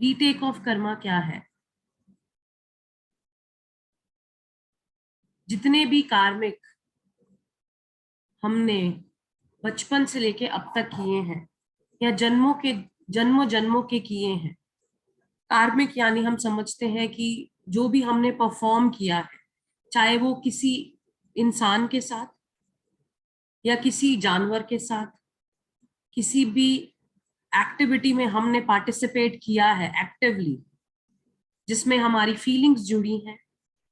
Retake of Karma क्या है? जितने भी कार्मिक हमने बचपन से लेके अब तक किए हैं या जन्मों जन्मों के किए हैं, कार्मिक यानी हम समझते हैं कि जो भी हमने परफॉर्म किया है, चाहे वो किसी इंसान के साथ या किसी जानवर के साथ, किसी भी एक्टिविटी में हमने पार्टिसिपेट किया है एक्टिवली, जिसमें हमारी फीलिंग्स जुड़ी हैं,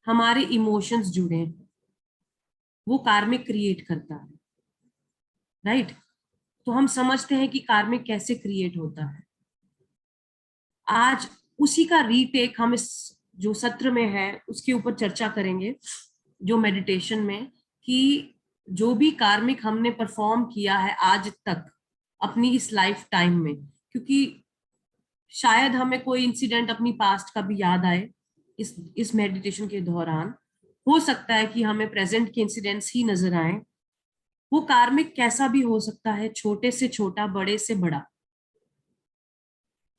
हमारे इमोशंस जुड़े हैं, वो कार्मिक क्रिएट करता है। राइट? तो हम समझते हैं कि कार्मिक कैसे क्रिएट होता है। आज उसी का रीटेक हम इस जो सत्र में है उसके ऊपर चर्चा करेंगे, जो मेडिटेशन में, कि जो भी कार्मिक हमने परफॉर्म किया है आज तक अपनी इस लाइफ टाइम में, क्योंकि शायद हमें कोई इंसिडेंट अपनी पास्ट का भी याद आए इस मेडिटेशन के दौरान, हो सकता है कि हमें प्रेजेंट के इंसिडेंट्स ही नजर आए। वो कार्मिक कैसा भी हो सकता है, छोटे से छोटा, बड़े से बड़ा।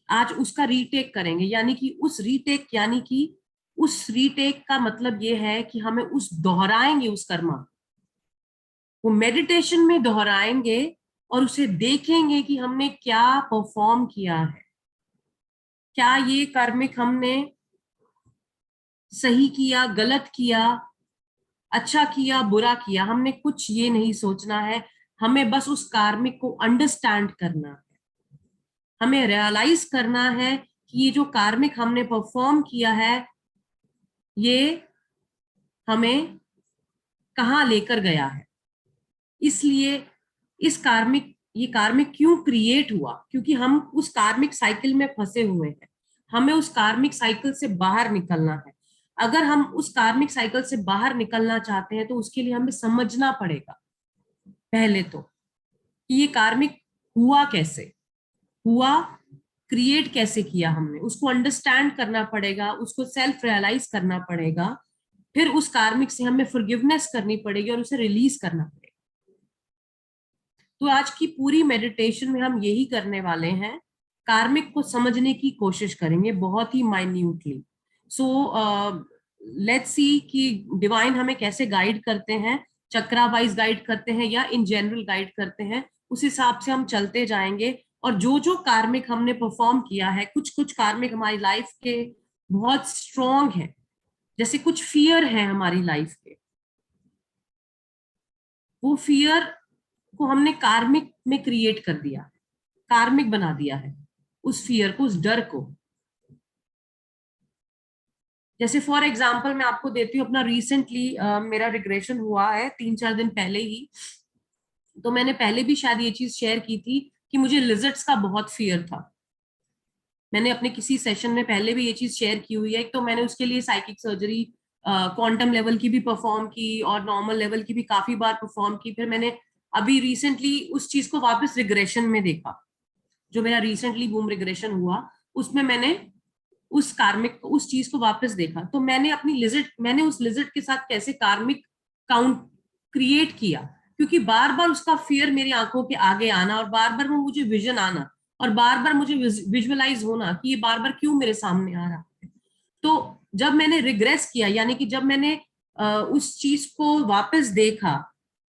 आज उसका रीटेक करेंगे, यानी कि उस रीटेक का मतलब ये है कि हमें उस दोहराएंगे उस कर्मा, वो मेडिटेशन में दोहराएंगे और उसे देखेंगे कि हमने क्या परफॉर्म किया है, क्या ये कार्मिक हमने सही किया, गलत किया, अच्छा किया, बुरा किया। हमने कुछ ये नहीं सोचना है, हमें बस उस कार्मिक को अंडरस्टैंड करना है, हमें रियलाइज करना है कि ये जो कार्मिक हमने परफॉर्म किया है ये हमें कहाँ लेकर गया है। इसलिए ये कार्मिक क्यों क्रिएट हुआ, क्योंकि हम उस कार्मिक साइकिल में फंसे हुए हैं, हमें उस कार्मिक साइकिल से बाहर निकलना है। अगर हम उस कार्मिक साइकिल से बाहर निकलना चाहते हैं तो उसके लिए हमें समझना पड़ेगा पहले तो कि ये कार्मिक हुआ कैसे, हुआ, क्रिएट कैसे किया हमने, उसको अंडरस्टैंड करना पड़ेगा, उसको सेल्फ रियलाइज करना पड़ेगा, फिर उस कार्मिक से हमें फॉरगिवनेस करनी पड़ेगी और उसे रिलीज करना पड़ेगा। तो आज की पूरी मेडिटेशन में हम यही करने वाले हैं, कार्मिक को समझने की कोशिश करेंगे बहुत ही माइन्यूटली। सो लेट्स सी कि डिवाइन हमें कैसे गाइड करते हैं, चक्रा वाइज गाइड करते हैं या इन जनरल गाइड करते हैं, उस हिसाब से हम चलते जाएंगे। और जो जो कार्मिक हमने परफॉर्म किया है, कुछ कुछ कार्मिक हमारी लाइफ के बहुत स्ट्रॉन्ग है, जैसे कुछ फियर है हमारी लाइफ के, वो फियर को हमने कार्मिक में क्रिएट कर दिया, कार्मिक बना दिया है उस फियर को, उस डर को। जैसे फॉर एग्जाम्पल मैं आपको देती हूँ अपना रिसेंटली मेरा रिग्रेशन हुआ है 3-4 दिन पहले ही। तो मैंने पहले भी शायद ये चीज शेयर की थी कि मुझे लिजर्ट्स का बहुत फियर था। मैंने अपने किसी सेशन में पहले भी ये चीज शेयर की हुई है। एक तो मैंने उसके लिए साइकिक सर्जरी क्वांटम लेवल की भी परफॉर्म की और नॉर्मल लेवल की भी काफी बार परफॉर्म की। फिर मैंने अभी रिसेंटली उस चीज को वापस रिग्रेशन में देखा, जो मेरा रिसेंटली बूम रिग्रेशन हुआ, उसमें मैंने उस कार्मिक उस चीज को वापस देखा। तो मैंने उस लिजर्ट के साथ कैसे कार्मिक काउंट क्रिएट किया, क्योंकि बार बार उसका फियर मेरी आंखों के आगे आना और बार बार वो मुझे विजन आना और बार बार मुझे विजुअलाइज होना कि ये बार बार क्यों मेरे सामने आ रहा है। तो जब मैंने रिग्रेस किया, यानी कि जब मैंने उस चीज को वापस देखा,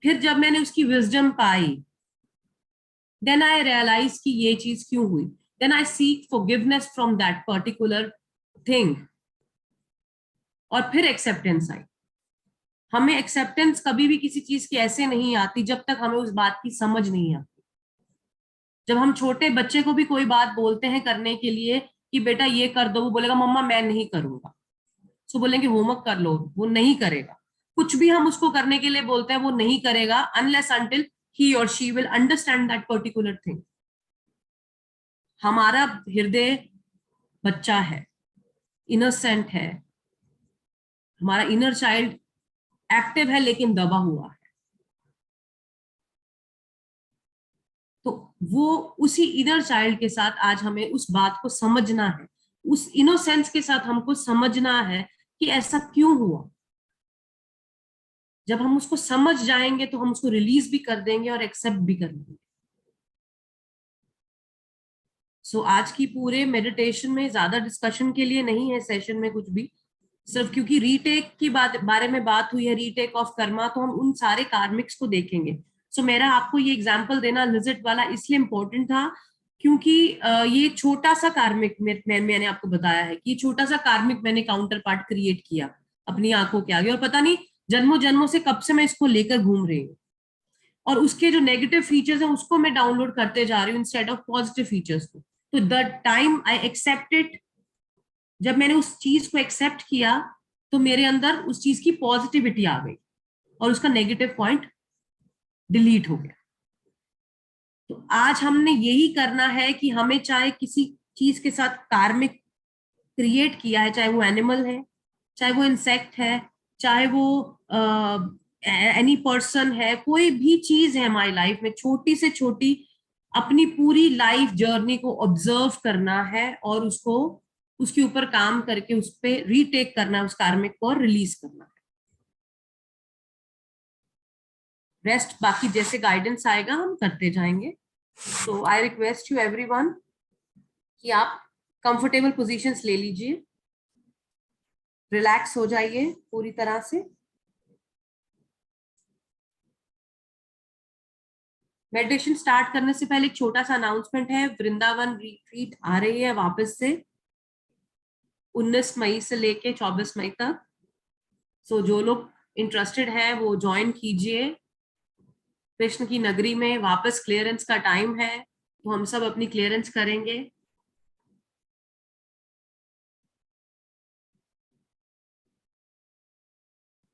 फिर जब मैंने उसकी विजडम पाई, देन आई रियलाइज कि ये चीज क्यों हुई। Then I seek forgiveness from that particular thing, और फिर एक्सेप्टेंस आई। हमें एक्सेप्टेंस कभी भी किसी चीज की ऐसे नहीं आती जब तक हमें उस बात की समझ नहीं आती। जब हम छोटे बच्चे को भी कोई बात बोलते हैं करने के लिए कि बेटा ये कर दो, वो बोलेगा मम्मा मैं नहीं करूंगा। सो बोलेंगे होमवर्क कर लो, वो नहीं करेगा। कुछ भी हम उसको करने के लिए बोलते हैं वो नहीं करेगा अनलेस अंटिल ही और she will understand that particular thing. हमारा हृदय बच्चा है, इनोसेंट है, हमारा इनर चाइल्ड एक्टिव है लेकिन दबा हुआ है। तो वो उसी इनर चाइल्ड के साथ आज हमें उस बात को समझना है, उस इनोसेंस के साथ हमको समझना है कि ऐसा क्यों हुआ। जब हम उसको समझ जाएंगे तो हम उसको रिलीज भी कर देंगे और एक्सेप्ट भी कर लेंगे। सो आज की पूरे मेडिटेशन में ज्यादा डिस्कशन के लिए नहीं है सेशन में कुछ भी, सिर्फ क्योंकि रीटेक की बारे में बात हुई है, रीटेक ऑफ कर्मा, तो हम उन सारे कार्मिक्स को देखेंगे। सो मेरा आपको ये एग्जांपल देना लिजिट वाला इसलिए इंपॉर्टेंट था क्योंकि ये छोटा सा कार्मिक मैंने आपको बताया है कि छोटा सा कार्मिक मैंने काउंटर पार्ट क्रिएट किया अपनी आंखों के आगे, और पता नहीं जन्मों जन्मों से कब से मैं इसको लेकर घूम रही हूँ, और उसके जो नेगेटिव फीचर्स हैं उसको मैं डाउनलोड करते जा रही हूँ इंस्टेड ऑफ पॉजिटिव फीचर्स को। तो the time I accept it, जब मैंने उस चीज को एक्सेप्ट किया तो मेरे अंदर उस चीज की पॉजिटिविटी आ गई और उसका नेगेटिव पॉइंट डिलीट हो गया। तो आज हमने यही करना है कि हमें चाहे किसी चीज के साथ कार्मिक क्रिएट किया है, चाहे वो एनिमल है, चाहे वो इंसेक्ट है, चाहे वो एनी पर्सन है, कोई भी चीज है हमारी लाइफ में, छोटी से छोटी, अपनी पूरी लाइफ जर्नी को ऑब्जर्व करना है और उसको उसके ऊपर काम करके उस पर रीटेक करना है, उस कार्मिक को, और रिलीज करना है। रेस्ट बाकी जैसे गाइडेंस आएगा हम करते जाएंगे। तो आई रिक्वेस्ट यू एवरीवन कि आप कंफर्टेबल पोजीशंस ले लीजिए, रिलैक्स हो जाइए पूरी तरह से। मेडिटेशन स्टार्ट करने से पहले एक छोटा सा अनाउंसमेंट है, वृंदावन रिट्रीट आ रही है वापस से 19 मई से लेके 24 मई तक। सो जो लोग इंटरेस्टेड है वो ज्वाइन कीजिए। कृष्ण की नगरी में वापस क्लियरेंस का टाइम है, तो हम सब अपनी क्लियरेंस करेंगे।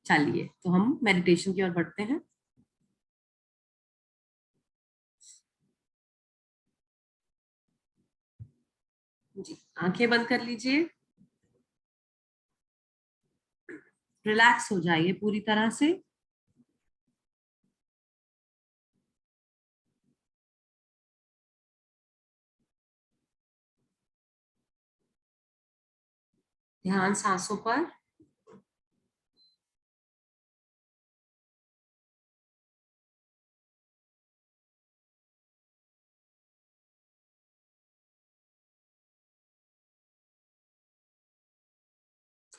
चलिए तो हम मेडिटेशन की ओर बढ़ते हैं। जी, आंखें बंद कर लीजिए, रिलैक्स हो जाइए पूरी तरह से। ध्यान सांसों पर।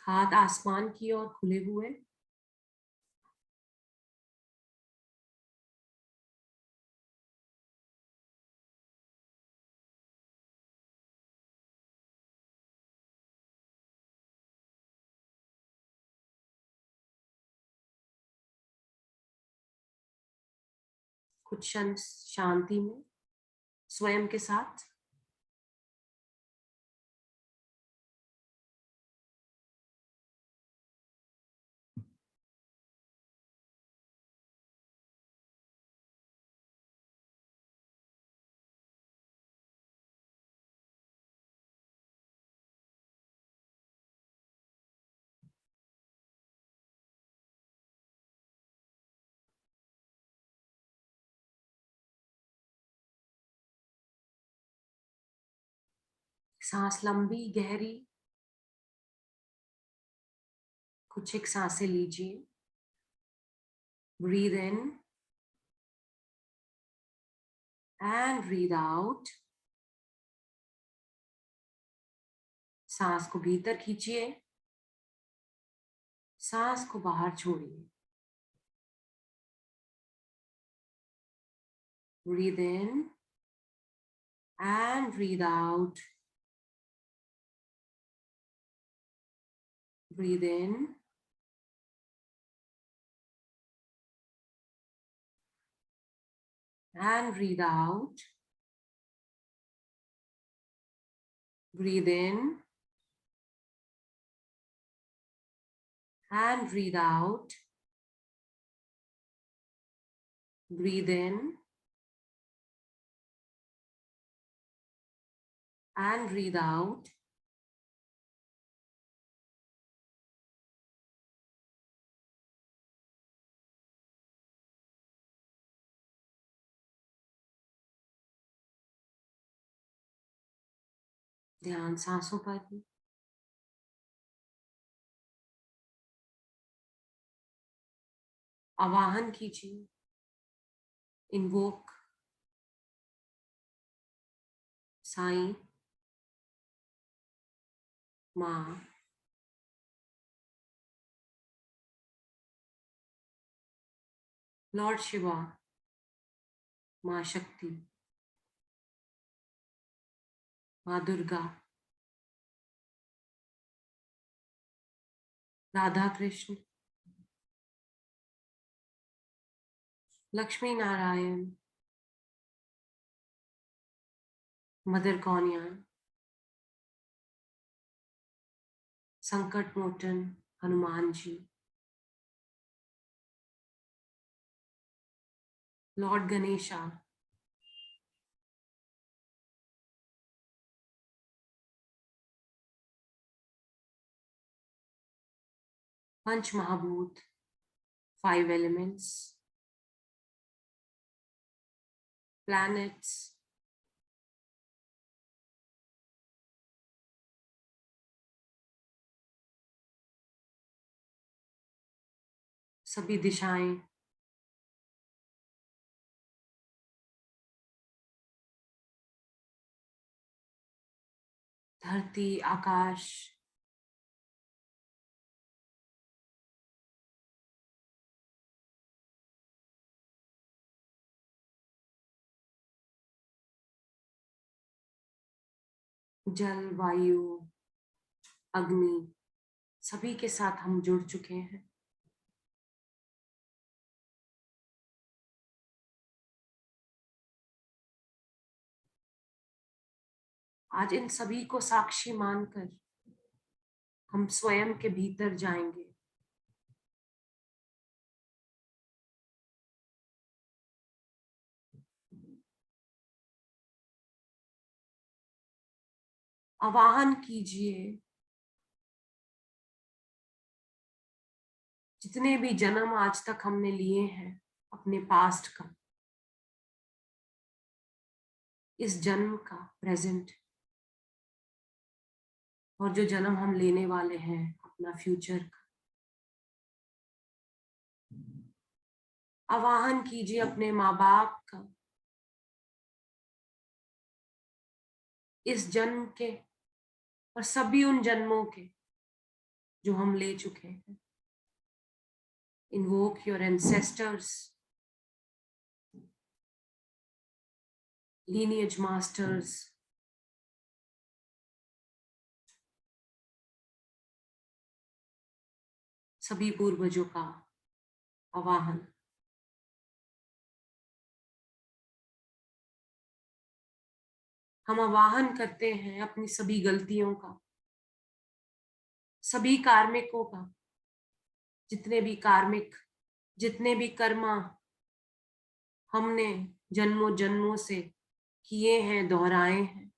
हाथ आसमान की ओर खुले हुए। कुछ क्षण शांति में स्वयं के साथ। सांस लंबी गहरी, कुछ एक सांसें लीजिए। Breathe in and breathe out. सांस को भीतर खींचिए, सांस को बाहर छोड़िए। Breathe in and breathe out. Breathe in and breathe out. Breathe in and breathe out. Breathe in and breathe out. ध्यान सांसों पर ही। आवाहन कीजिए, इन्वोक साईं, माँ, लॉर्ड शिवा, माँ शक्ति, माँ दुर्गा, राधा कृष्ण, लक्ष्मी नारायण, मदर कौनिया, संकट मोचन हनुमान जी, लॉर्ड गणेशा, पंच महाभूत, 5 एलिमेंट्स, प्लैनेट्स, सभी दिशाएं, धरती, आकाश, जल, वायु, अग्नि, सभी के साथ हम जुड़ चुके हैं। आज इन सभी को साक्षी मानकर हम स्वयं के भीतर जाएंगे। आवाहन कीजिए जितने भी जन्म आज तक हमने लिए हैं अपने पास्ट का, इस जन्म का प्रेजेंट, और जो जन्म हम लेने वाले हैं अपना फ्यूचर का। आवाहन कीजिए अपने माँ बाप का, इस जन्म के और सभी उन जन्मों के जो हम ले चुके हैं। Invoke your ancestors, lineage masters, सभी पूर्वजों का आवाहन। हम आवाहन करते हैं अपनी सभी गलतियों का, सभी कार्मिकों का, जितने भी कार्मिक, जितने भी कर्मा हमने जन्मों जन्मों से किए हैं, दोहराए हैं।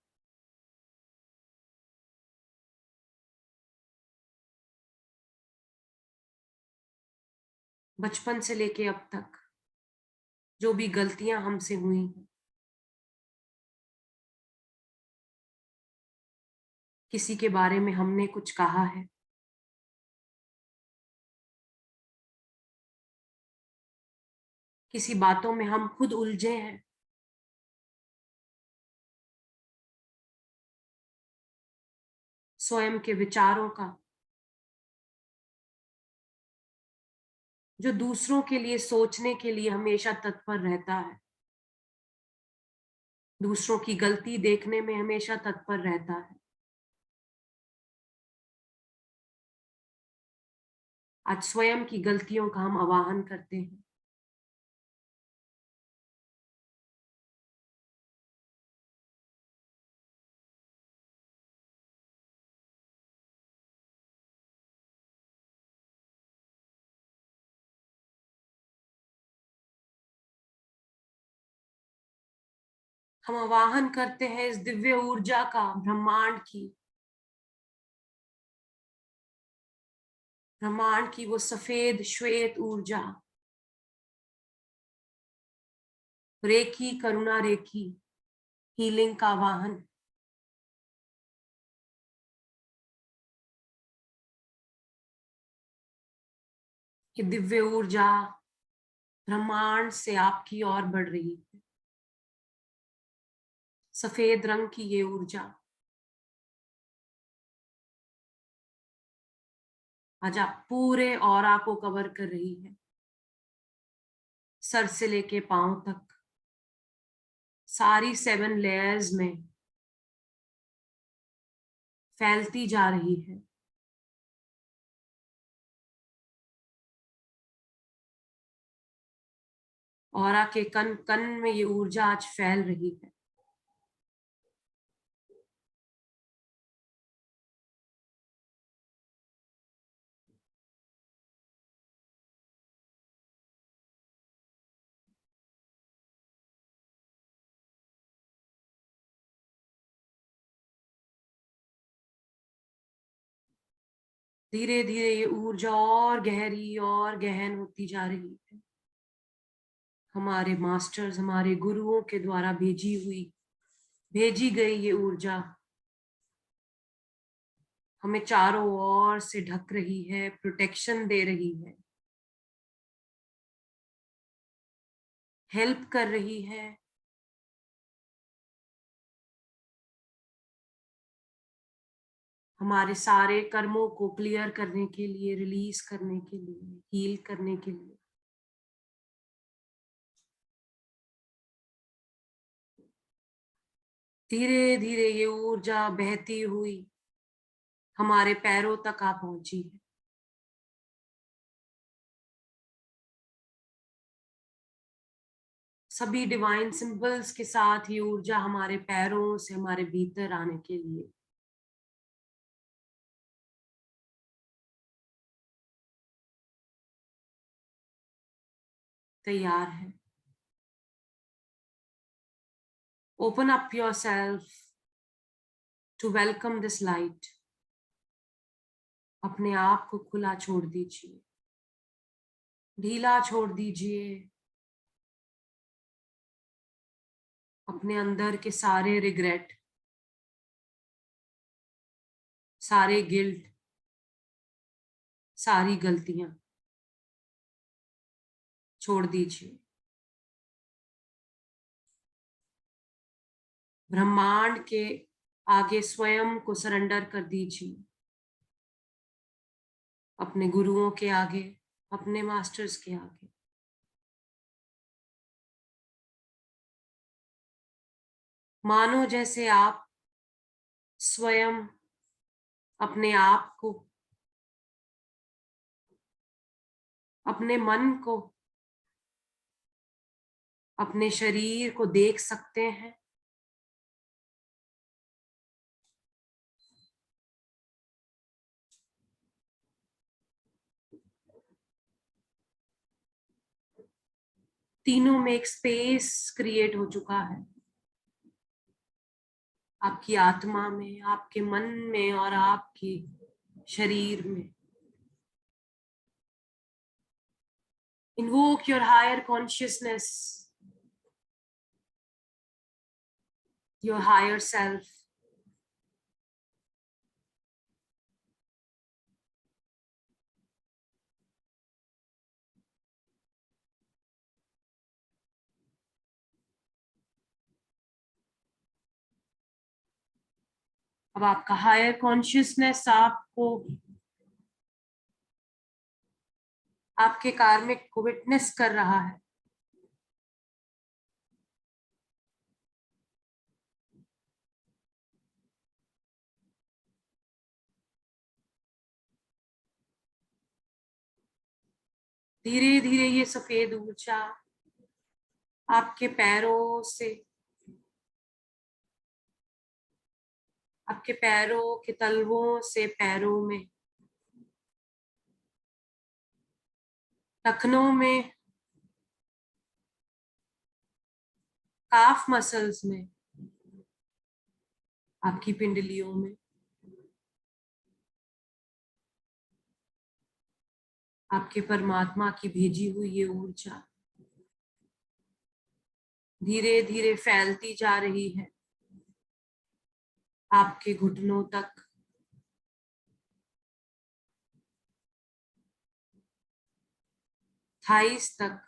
बचपन से लेके अब तक जो भी गलतियां हमसे हुई हैं, किसी के बारे में हमने कुछ कहा है, किसी बातों में हम खुद उलझे हैं, स्वयं के विचारों का, जो दूसरों के लिए सोचने के लिए हमेशा तत्पर रहता है, दूसरों की गलती देखने में हमेशा तत्पर रहता है। आज स्वयं की गलतियों का हम आवाहन करते हैं। हम आवाहन करते हैं इस दिव्य ऊर्जा का, ब्रह्मांड की वो सफेद श्वेत ऊर्जा, रेखी, करुणा रेखी, हीलिंग का आवाहन। कि दिव्य ऊर्जा ब्रह्मांड से आपकी ओर बढ़ रही है। सफेद रंग की ये ऊर्जा आज आप पूरे ऑरा को कवर कर रही है, सर से लेके पांव तक, सारी 7 लेयर्स में फैलती जा रही है। ऑरा के कण कण में ये ऊर्जा आज फैल रही है। धीरे धीरे ये ऊर्जा और गहरी और गहन होती जा रही है। हमारे मास्टर्स, हमारे गुरुओं के द्वारा भेजी गई ये ऊर्जा हमें चारों ओर से ढक रही है, प्रोटेक्शन दे रही है, हेल्प कर रही है। हमारे सारे कर्मों को क्लियर करने के लिए, रिलीज करने के लिए, हील करने के लिए। धीरे धीरे ये ऊर्जा बहती हुई हमारे पैरों तक आ पहुंची है। सभी डिवाइन सिंबल्स के साथ ये ऊर्जा हमारे पैरों से हमारे भीतर आने के लिए तैयार है। Open up yourself to welcome this light. अपने आप को खुला छोड़ दीजिए, ढीला छोड़ दीजिए। अपने अंदर के सारे रिग्रेट, सारे गिल्ट, सारी गलतियां छोड़ दीजिए। ब्रह्मांड के आगे स्वयं को सरेंडर कर दीजिए, अपने गुरुओं के आगे, अपने मास्टर्स के आगे। मानो जैसे आप स्वयं अपने आप को, अपने मन को, अपने शरीर को देख सकते हैं। तीनों में एक स्पेस क्रिएट हो चुका है, आपकी आत्मा में, आपके मन में और आपके शरीर में। Invoke your higher consciousness, your higher self. अब आपका हायर कॉन्शियसनेस आपको आपके कार्मिक को विटनेस कर रहा है। धीरे धीरे ये सफेद ऊर्जा आपके पैरों से, आपके पैरों के तलवों से पैरों में, टखनों में, काफ मसल्स में, आपकी पिंडलियों में, आपके परमात्मा की भेजी हुई ये ऊर्जा धीरे धीरे फैलती जा रही है आपके घुटनों तक, थाइस तक।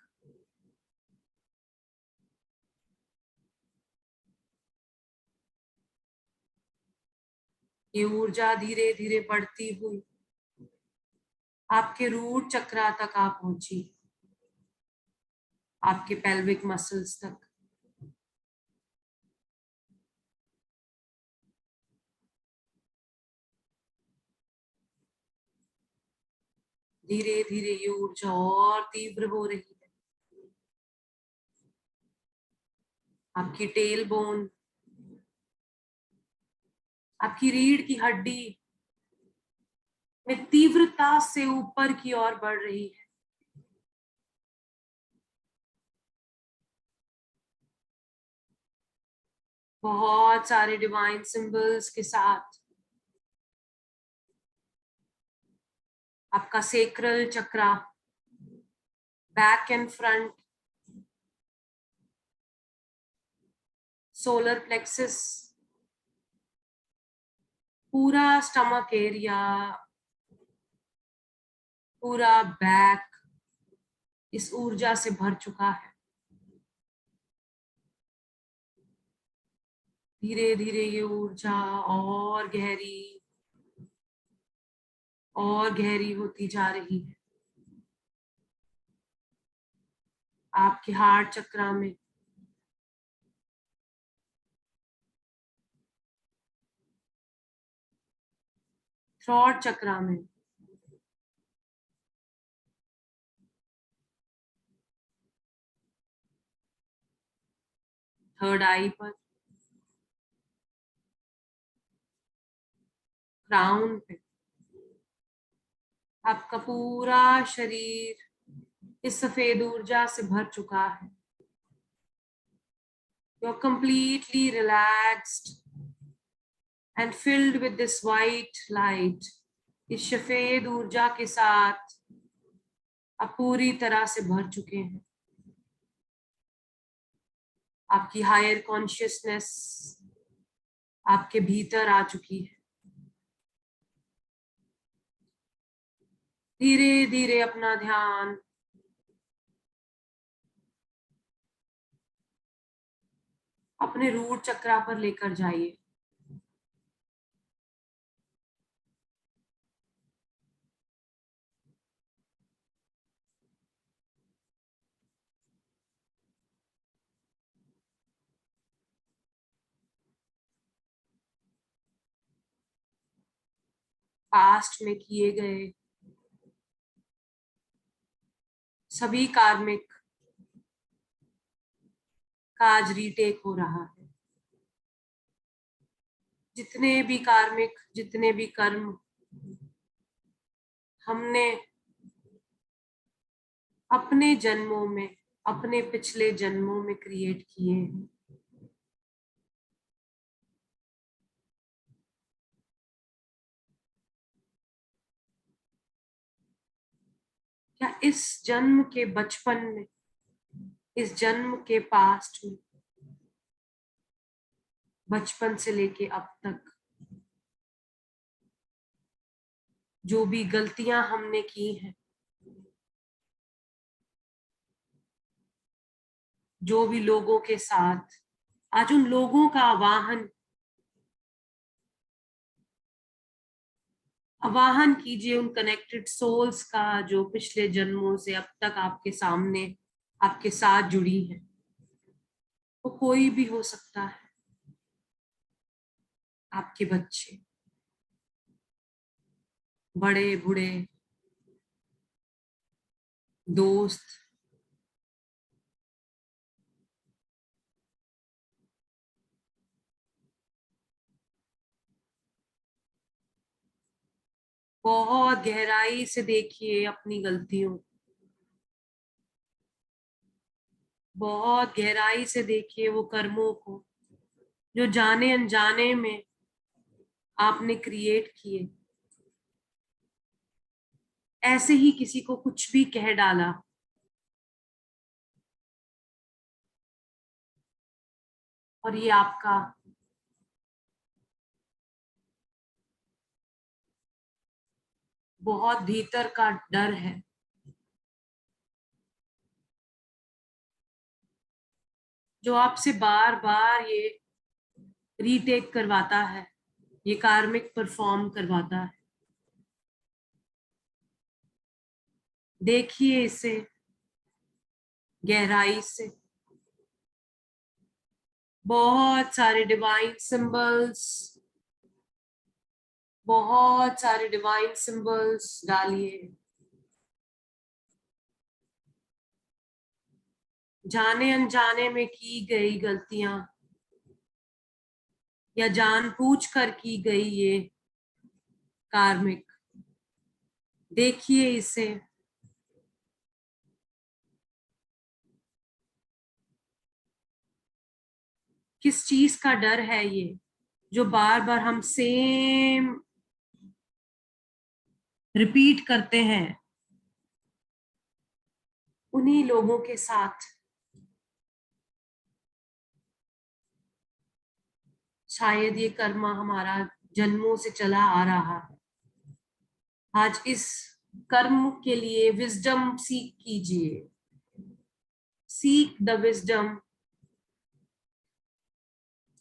ये ऊर्जा धीरे धीरे बढ़ती हुई आपके रूट चक्रा तक आप पहुंची, आपके पेल्विक मसल्स तक। धीरे धीरे ये ऊर्जा और तीव्र हो रही है। आपकी टेल बोन, आपकी रीढ़ की हड्डी में तीव्रता से ऊपर की ओर बढ़ रही है। बहुत सारे डिवाइन सिंबल्स के साथ आपका sacral chakra, back and front, solar plexus, पूरा स्टमक एरिया, पूरा बैक इस ऊर्जा से भर चुका है। धीरे धीरे ये ऊर्जा और गहरी होती जा रही है। आपके हार्ट चक्रा में, थ्रॉट चक्रा में, थर्ड आई पर, क्राउन पे, आपका पूरा शरीर इस सफेद ऊर्जा से भर चुका है। You're completely relaxed and filled with this white light. इस सफेद ऊर्जा के साथ आप पूरी तरह से भर चुके हैं। आपकी हायर कॉन्शियसनेस आपके भीतर आ चुकी है। धीरे धीरे अपना ध्यान अपने रूट चक्रा पर लेकर जाइए। पास्ट में किए गए सभी कार्मिक का आज रीटेक हो रहा है। जितने भी कर्म हमने अपने जन्मों में, अपने पिछले जन्मों में क्रिएट किए हैं, क्या इस जन्म के बचपन में, इस जन्म के पास्ट में, बचपन से लेके अब तक जो भी गलतियां हमने की हैं, जो भी लोगों के साथ, आज उन लोगों का आवाहन कीजिए, उन कनेक्टेड सोल्स का जो पिछले जन्मों से अब तक आपके सामने, आपके साथ जुड़ी है। वो कोई भी हो सकता है, आपके बच्चे, बड़े बूढ़े, दोस्त, बहुत गहराई से देखिए अपनी गलतियों, बहुत गहराई से देखिए वो कर्मों को जो जाने अनजाने में आपने क्रिएट किए। ऐसे ही किसी को कुछ भी कह डाला, और ये आपका बहुत भीतर का डर है जो आपसे बार बार ये रीटेक करवाता है, ये कार्मिक परफॉर्म करवाता है। देखिए इसे गहराई से। बहुत सारे डिवाइन सिंबल्स, बहुत सारे डिवाइन सिंबल्स डालिए। जाने अनजाने में की गई गलतियां या जानबूझकर की गई ये कार्मिक, देखिए इसे। किस चीज का डर है ये जो बार बार हम सेम रिपीट करते हैं उन्हीं लोगों के साथ? शायद ये कर्म हमारा जन्मों से चला आ रहा है। आज इस कर्म के लिए विजडम सीख कीजिए। Seek the wisdom.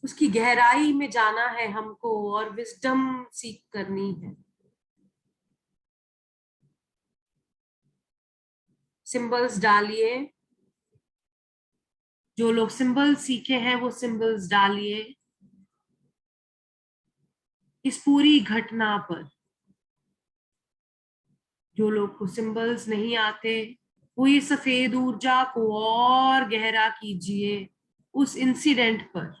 उसकी गहराई में जाना है हमको और विजडम सीख करनी है। सिंबल्स डालिए। जो लोग सिंबल सीखे हैं वो सिंबल्स डालिए इस पूरी घटना पर। जो लोग को सिंबल्स नहीं आते वो ये सफेद ऊर्जा को और गहरा कीजिए उस इंसिडेंट पर।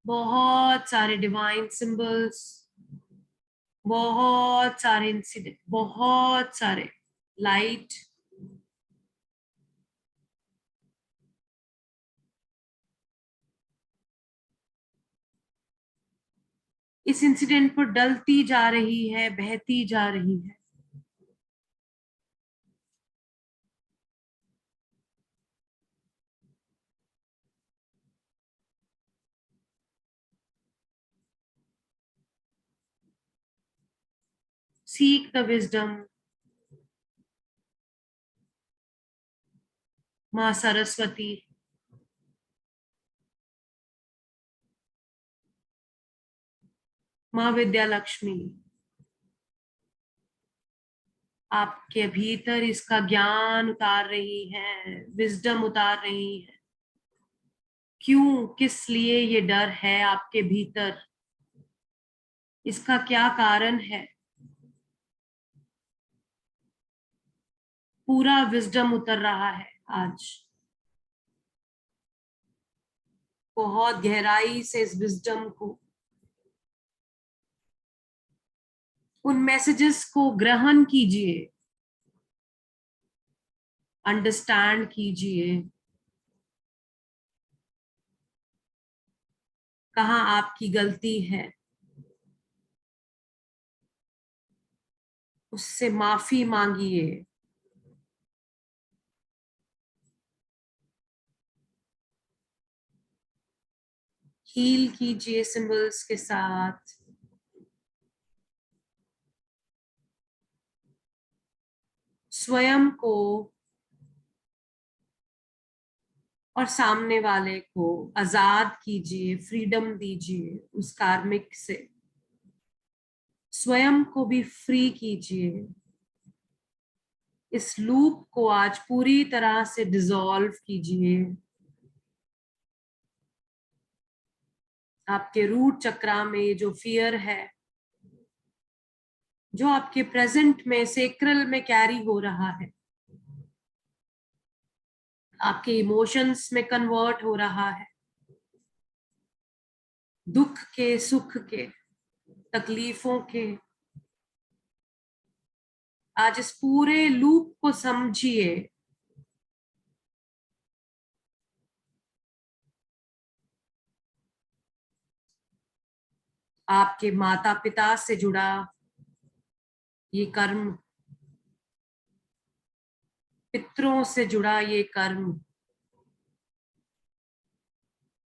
बहुत सारे डिवाइन सिंबल्स, बहुत सारे इंसिडेंट, बहुत सारे लाइट। इस इंसिडेंट पर डलती जा रही है, बहती जा रही है। Seek the wisdom. माँ सरस्वती, माँ विद्या लक्ष्मी, आपके भीतर इसका ज्ञान उतार रही है, विजडम उतार रही है। क्यों, किस लिए ये डर है आपके भीतर, इसका क्या कारण है? पूरा विजडम उतर रहा है आज। बहुत गहराई से इस विजडम को, उन मैसेजेस को ग्रहण कीजिए, अंडरस्टैंड कीजिए। कहाँ आपकी गलती है, उससे माफी मांगिए। हील कीजिए सिंबल्स के साथ। स्वयं को और सामने वाले को आजाद कीजिए, फ्रीडम दीजिए उस कार्मिक से। स्वयं को भी फ्री कीजिए। इस लूप को आज पूरी तरह से डिसॉल्व कीजिए। आपके रूट चक्रा में जो फियर है, जो आपके प्रेजेंट में सेक्रल में कैरी हो रहा है, आपके इमोशंस में कन्वर्ट हो रहा है, दुख के, सुख के, तकलीफों के, आज इस पूरे लूप को समझिए। आपके माता पिता से जुड़ा ये कर्म, पितरों से जुड़ा ये कर्म,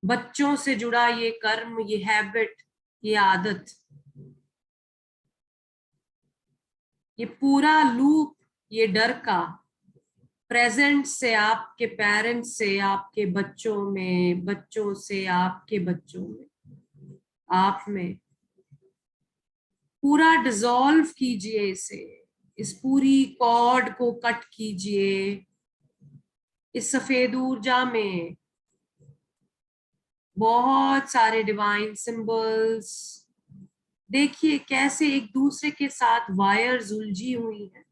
बच्चों से जुड़ा ये कर्म, ये हैबिट, ये आदत, ये पूरा लूप, ये डर का प्रेजेंट से आपके पेरेंट्स से आपके बच्चों में, बच्चों से आपके बच्चों में, आप में पूरा डिसॉल्व कीजिए इसे, इस पूरी कॉर्ड को कट कीजिए इस सफेद ऊर्जा में। बहुत सारे डिवाइन सिंबल्स, देखिए कैसे एक दूसरे के साथ वायर्स उलझी हुई हैं।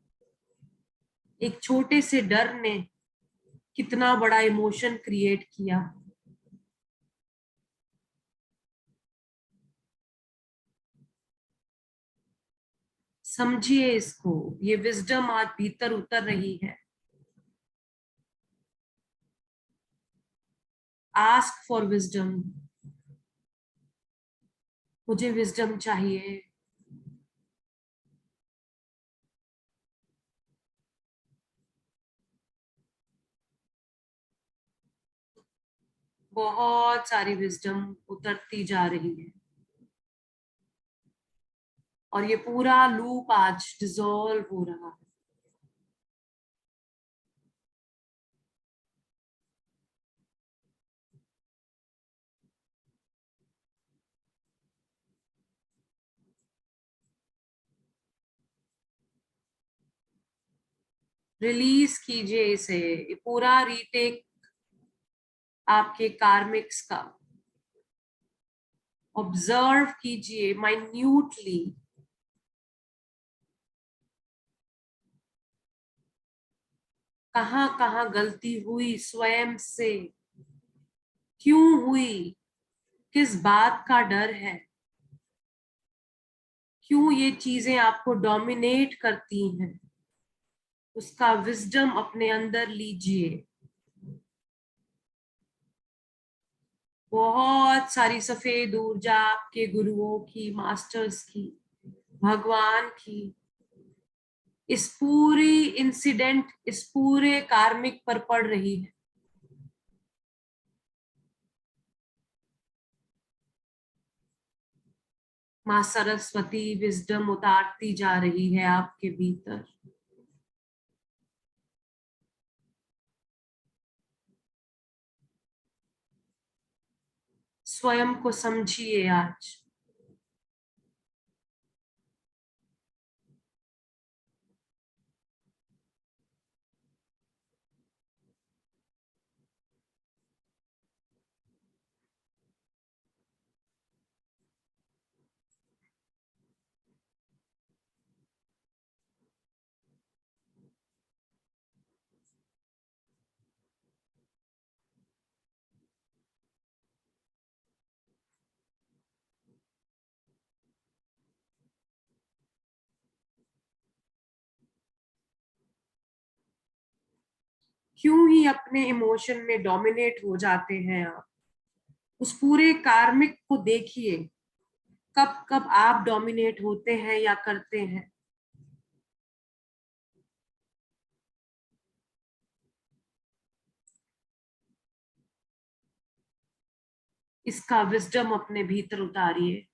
एक छोटे से डर ने कितना बड़ा इमोशन क्रिएट किया। समझिए इसको, ये विजडम आज भीतर उतर रही है। आस्क फॉर विजडम, मुझे विजडम चाहिए। बहुत सारी विजडम उतरती जा रही है और ये पूरा लूप आज डिसॉल्व हो रहा है। रिलीज कीजिए इसे, ये पूरा रीटेक आपके कार्मिक्स का ऑब्जर्व कीजिए माइन्यूटली। कहाँ कहाँ गलती हुई स्वयं से, क्यों हुई, किस बात का डर है, क्यों ये चीजें आपको डोमिनेट करती हैं, उसका विजडम अपने अंदर लीजिए। बहुत सारी सफेद ऊर्जा आपके गुरुओं की, मास्टर्स की, भगवान की, इस पूरी इंसिडेंट, इस पूरे कार्मिक पर पड़ रही है। माँ सरस्वती विजडम उतारती जा रही है आपके भीतर। स्वयं को समझिए आज। क्यों ही अपने इमोशन में डोमिनेट हो जाते हैं आप। उस पूरे कार्मिक को देखिए, कब कब आप डोमिनेट होते हैं या करते हैं। इसका विजडम अपने भीतर उतारिए।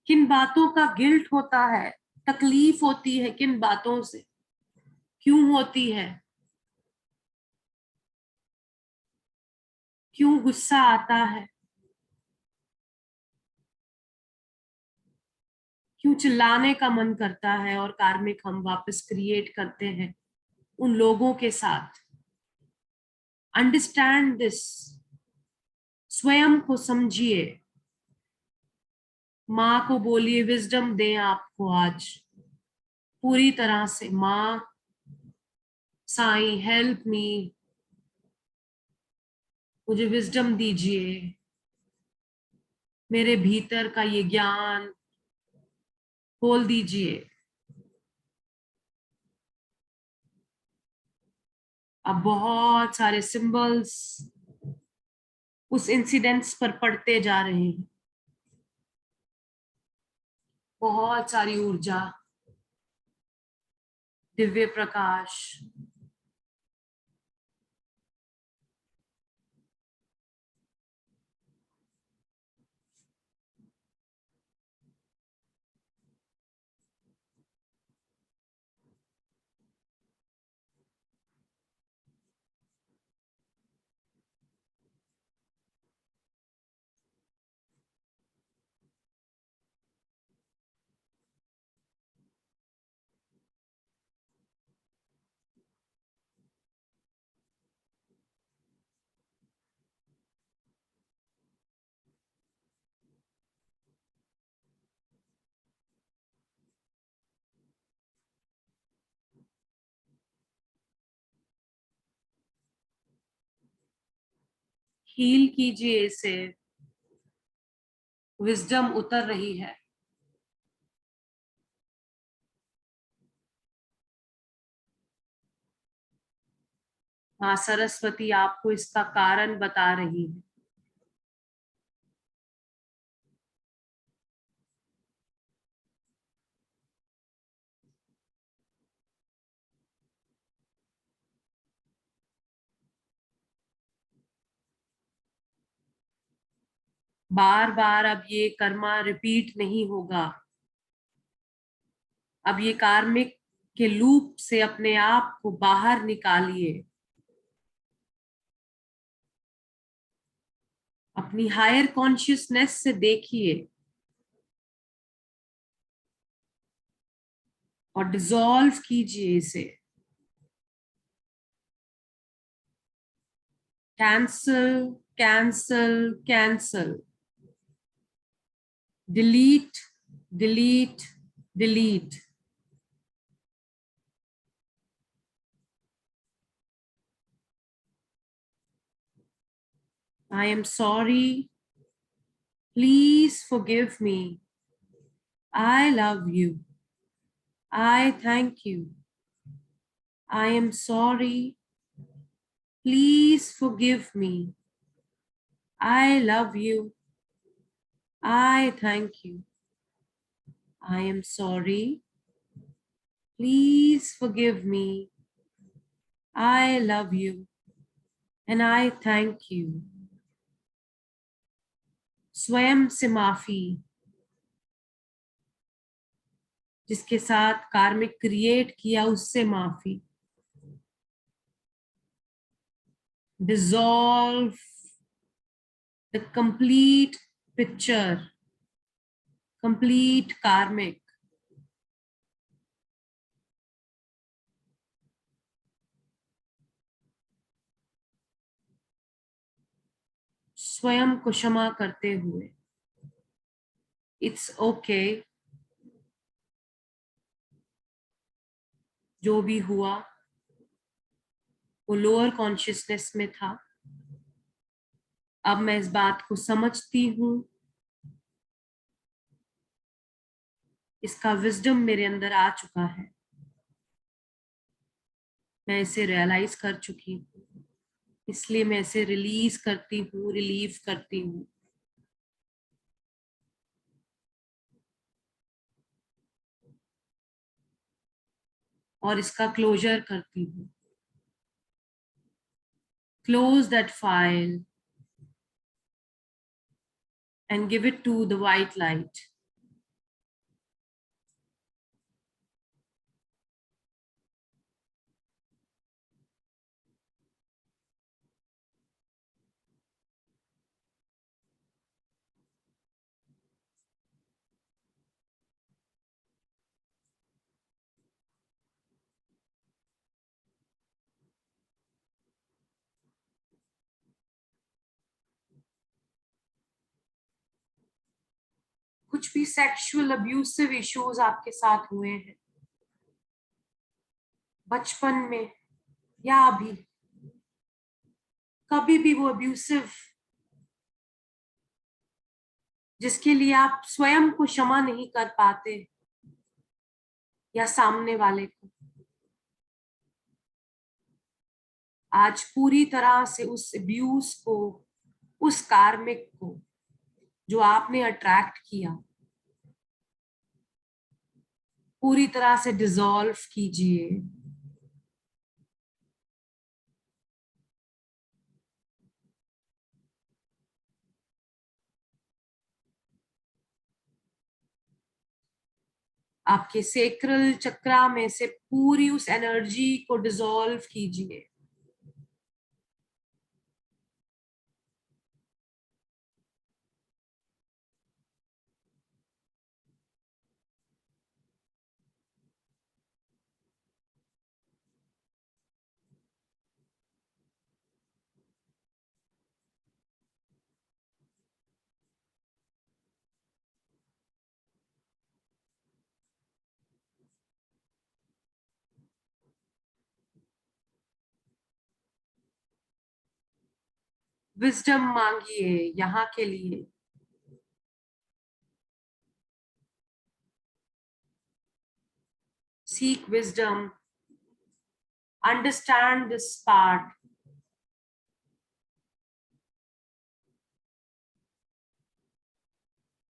किन बातों का गिल्ट होता है, तकलीफ होती है, किन बातों से, क्यों होती है, क्यों गुस्सा आता है, क्यों चिल्लाने का मन करता है और कार्मिक हम वापस क्रिएट करते हैं उन लोगों के साथ। अंडरस्टैंड दिस, स्वयं को समझिए। माँ को बोलिए विजडम दे आपको आज पूरी तरह से। माँ, साईं हेल्प मी, मुझे विजडम दीजिए, मेरे भीतर का ये ज्ञान खोल दीजिए। अब बहुत सारे सिंबल्स उस इंसिडेंट्स पर पड़ते जा रहे हैं। बहुत सारी ऊर्जा, दिव्य प्रकाश। हील कीजिए इसे। विजडम उतर रही है। माँ सरस्वती आपको इसका कारण बता रही है। बार बार अब ये कर्मा रिपीट नहीं होगा। अब ये कार्मिक के लूप से अपने आप को बाहर निकालिए। अपनी हायर कॉन्शियसनेस से देखिए और डिसॉल्व कीजिए इसे। Cancel, cancel, cancel. Delete, delete, delete. I am sorry. Please forgive me. I love you. I thank you. I am sorry. Please forgive me. I love you. I thank you. I am sorry. Please forgive me. I love you. And I thank you. स्वयं से माफी। जिसके साथ कार्मिक create किया उससे माफी। Dissolve the complete picture, complete karmic. स्वयं को क्षमा करते हुए। It's okay. जो भी हुआ वो लोअर कॉन्शियसनेस में था। अब मैं इस बात को समझती हूँ। इसका विजडम मेरे अंदर आ चुका है। मैं इसे रियलाइज कर चुकी हूँ। इसलिए मैं इसे रिलीज करती हूँ, रिलीव करती हूँ। और इसका क्लोजर करती हूँ। Close that file and give it to the white light. कुछ भी सेक्सुअल अब्यूसिव इश्यूज आपके साथ हुए हैं बचपन में या अभी, कभी भी वो अब्यूसिव जिसके लिए आप स्वयं को क्षमा नहीं कर पाते या सामने वाले को, आज पूरी तरह से उस अब्यूज को, उस कार्मिक को जो आपने अट्रैक्ट किया, पूरी तरह से डिसॉल्व कीजिए। आपके सेक्रल चक्रा में से पूरी उस एनर्जी को डिसॉल्व कीजिए। विजडम मांगिए यहाँ के लिए। Seek wisdom, understand this part.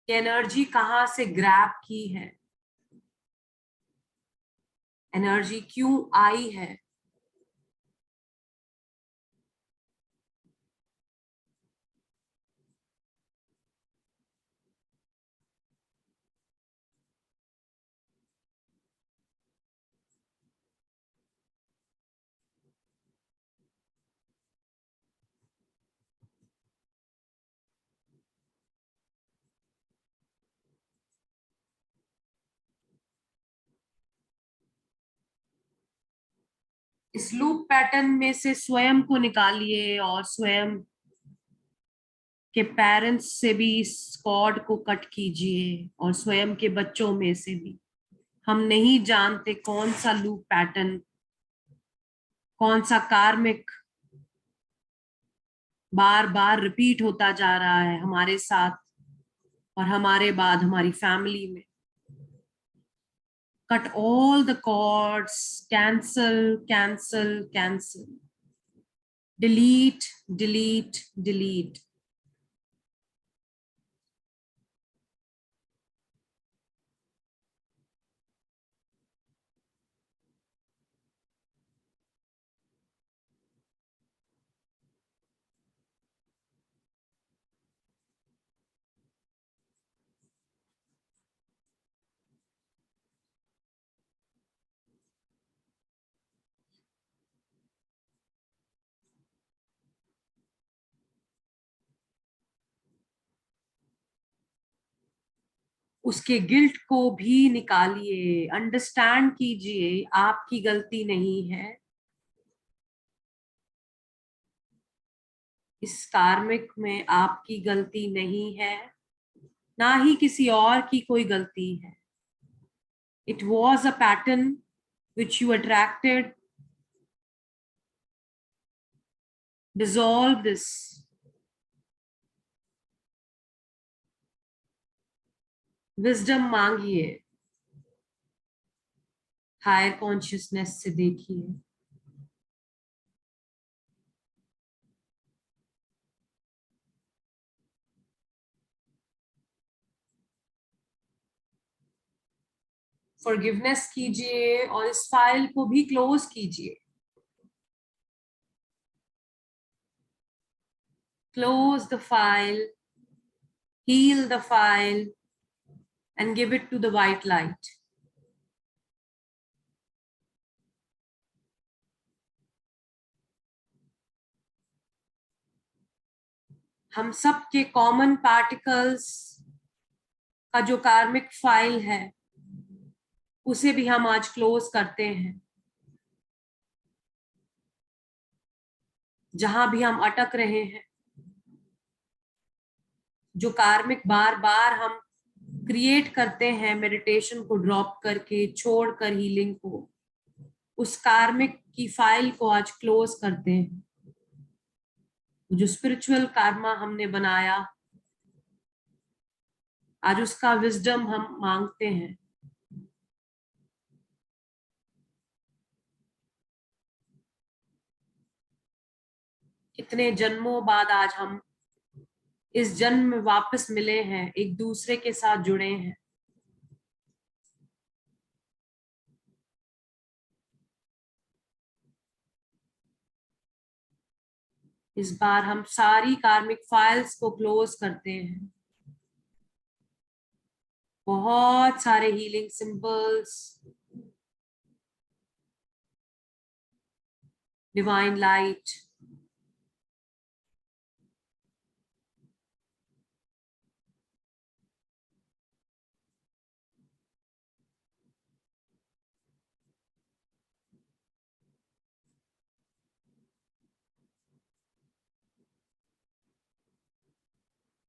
Energy कहाँ से ग्रैब की है, एनर्जी क्यों आई है। इस लूप पैटर्न में से स्वयं को निकालिए और स्वयं के पेरेंट्स से भी इस कॉर्ड को कट कीजिए और स्वयं के बच्चों में से भी। हम नहीं जानते कौन सा लूप पैटर्न, कौन सा कार्मिक बार बार रिपीट होता जा रहा है हमारे साथ और हमारे बाद हमारी फैमिली में। Cut all the cords, cancel cancel cancel, delete delete delete. उसके गिल्ट को भी निकालिए, अंडरस्टैंड कीजिए आपकी गलती नहीं है, इस कार्मिक में आपकी गलती नहीं है, ना ही किसी और की कोई गलती है। It was a pattern which you attracted, dissolve this. Wisdom मांगिए, हायर कॉन्शियसनेस से देखिए। फॉरगिवनेस कीजिए और इस फाइल को भी क्लोज कीजिए। Close the file, heal the file and give it to the white light. हम सब के कॉमन पार्टिकल्स का जो कार्मिक फाइल है उसे भी हम आज क्लोज करते हैं। जहां भी हम अटक रहे हैं, जो कार्मिक बार बार हम क्रिएट करते हैं मेडिटेशन को ड्रॉप करके, छोड़कर हीलिंग को, उस कार्मिक की फाइल को आज क्लोज करते हैं। जो स्पिरिचुअल कार्मा हमने बनाया, आज उसका विजडम हम मांगते हैं। कितने जन्मों बाद आज हम इस जन्म में वापस मिले हैं, एक दूसरे के साथ जुड़े हैं। इस बार हम सारी कार्मिक फाइल्स को क्लोज करते हैं। बहुत सारे हीलिंग सिंबल्स, डिवाइन लाइट,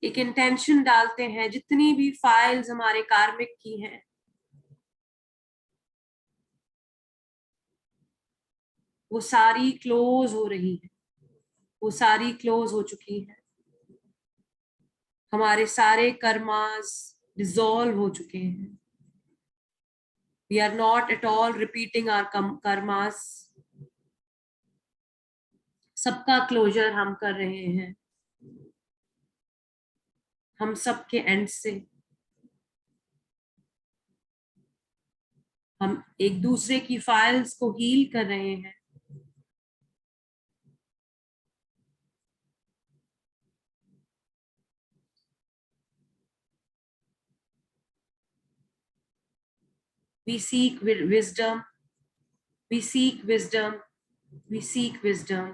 एक इंटेंशन डालते हैं। जितनी भी फाइल्स हमारे कार्मिक की हैं वो सारी क्लोज हो रही है। वो सारी क्लोज हो चुकी है। हमारे सारे कर्मास डिसॉल्व हो चुके हैं। We are not at all repeating our karmas. सबका क्लोजर हम कर रहे हैं, हम सबके एंड से। हम एक दूसरे की फाइल्स को हील कर रहे हैं। We seek wisdom, we seek wisdom, we seek wisdom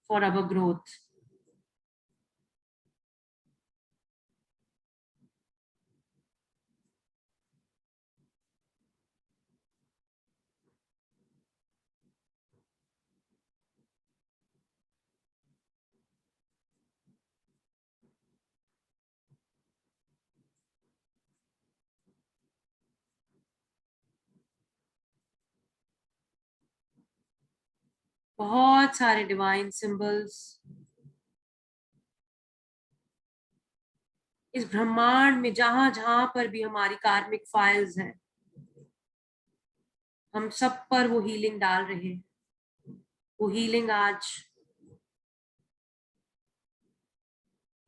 for our growth. बहुत सारे डिवाइन सिंबल्स इस ब्रह्मांड में, जहां जहां पर भी हमारी कार्मिक फाइल्स हैं, हम सब पर वो हीलिंग डाल रहे हैं। वो हीलिंग आज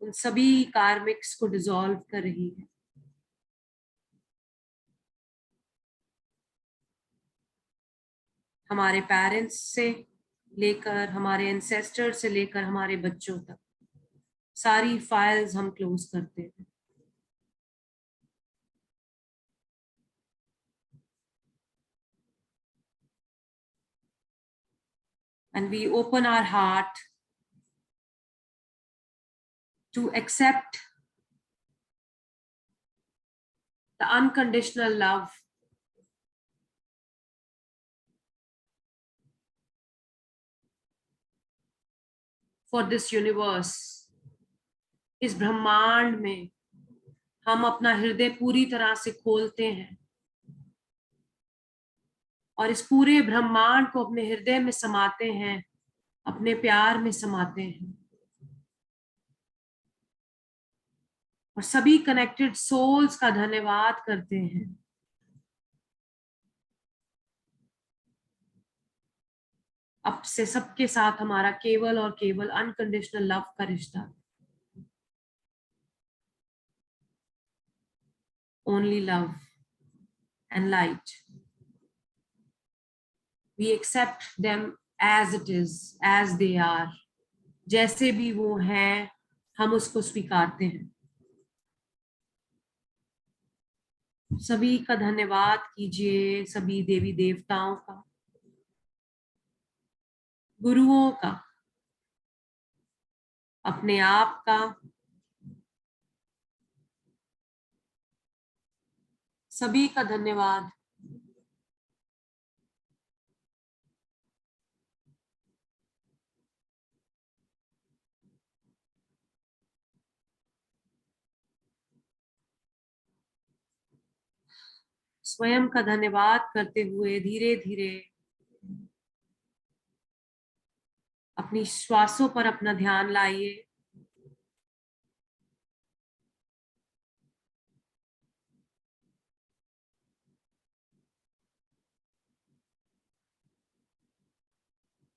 उन सभी कार्मिक्स को डिसॉल्व कर रही है। हमारे पेरेंट्स से लेकर, हमारे एंसेस्टर से लेकर हमारे बच्चों तक सारी फाइल्स हम क्लोज करते हैं। And we open our heart to accept the unconditional love for this universe. इस ब्रह्मांड में हम अपना हृदय पूरी तरह से खोलते हैं और इस पूरे ब्रह्मांड को अपने हृदय में समाते हैं, अपने प्यार में समाते हैं और सभी कनेक्टेड सोल्स का धन्यवाद करते हैं। अब से सबके साथ हमारा केवल और केवल अनकंडीशनल लव का रिश्ता। Only love and light. We accept them as it is, as they are. जैसे भी वो हैं, हम उसको स्वीकारते हैं। सभी का धन्यवाद कीजिए, सभी देवी देवताओं का, गुरुओं का, अपने आप का, सभी का धन्यवाद। स्वयं का धन्यवाद करते हुए धीरे धीरे अपनी श्वासों पर अपना ध्यान लाइए।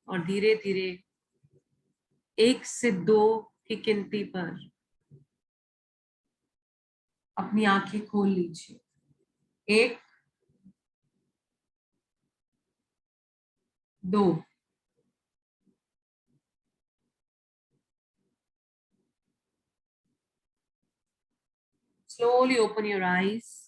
और धीरे धीरे 1 से 2 की गिनती पर अपनी आंखें खोल लीजिए। 1, 2। Slowly open your eyes.